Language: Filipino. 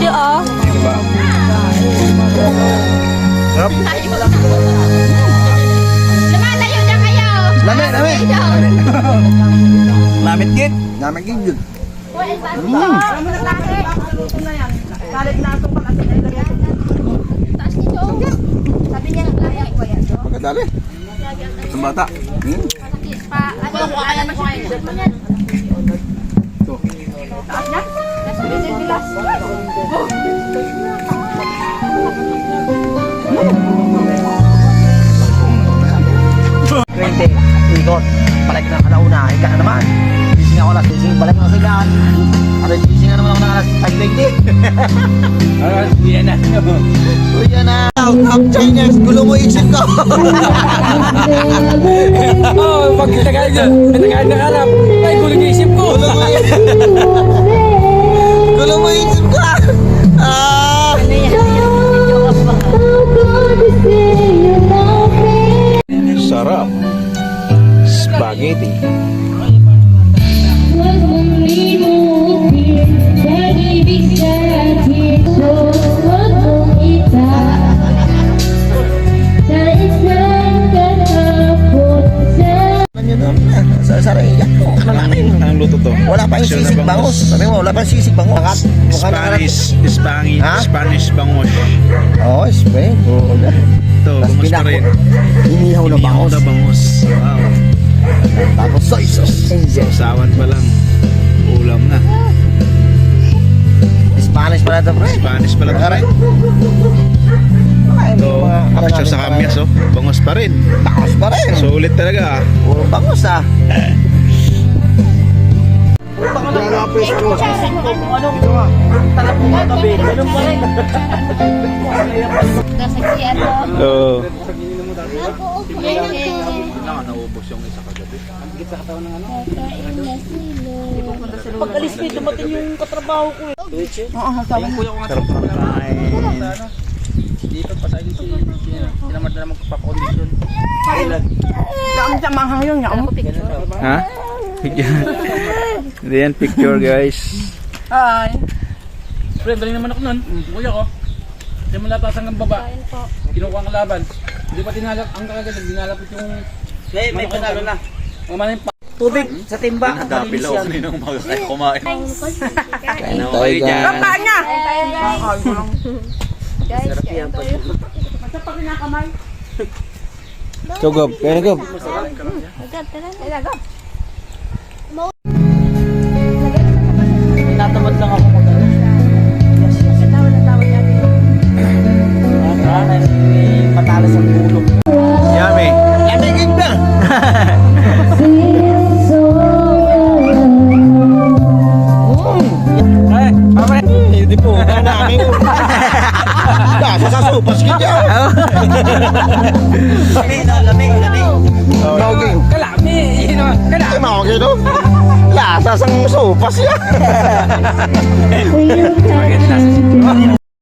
Layo ah. Sarap. Lumalayo na kayo. Lamit, lamit. Lamit git. Lamit gid. Kalit na itong pag-asin ay ganyan. Taas nito. Sabi niya kaya ko yan. Pagkadali. Ang bata. Pa, ano kaya mo siya? Taas na? Sabi niya bilas. Hindi. Ikot. Balik na kalauna. Ika na naman. Gising ako alas 6. Balik na sigaan. Alas gising na naman ako ng alas 5:20. Yan na. Yan na. Ang Chinese. Gulo mo isip ko. Oh, pag Tagalog na harap, ay gulo yung isip ko. Gulo mo isip ko. Ah. Sarap. Spaghetti. Saraya ko. Ang luto to. Wala pa yung sisig bangus. Sabi mo, wala pa yung sisig bangus. Spanish bangus. Oo, Spain. Ito, bangus pa rin. Inihaw na bangus. bangus. Wow. Tapos soy sauce. Sawan pa lang. Ulam na. Spanish pala ito, pre. Spanish pala ito. Aray. Ito, bakasyaw sa kamyas, oh. Bangus pa rin. Bangus pa rin. Sulit talaga, ah. Puro bangus, ah. Kasi ano. Oo. Naubos yung isa kagabi. Pag alis ko, dumating yung katrabaho ko eh. Oo, sabi ko yung Sarap ng kain. Dito pa sa dito. Sinamad na magpapakondisyon. Dami siya manghang yun. Ha? Hindi yan picture, guys. Hi. Friend, dali naman ako nun. Kuya ko. Hindi mo latas hanggang baba. Kinukuha ang laban. Hindi pa dinalap. Ang kakagad, dinalapit yung... May panalo na. Mamana yung Tubig sa timba. Dapilaw. Kaninang kumain. Kain tayo dyan. Kapaan niya! Guys, kaya tayo. Basta pag kinakamay. Sugop. Kaya nagop. Agad, tara. Agad. Tinatamad lang ako mag-ano. Yes, yes. Tawad na tawad natin. Patalas ang tulog. Yummy. Lamigin na. Hindi po. Namin. Dasa sa sopas kita. Lamig. Doging. kalami. Ay, mga kito. Lasa sang sopas yan.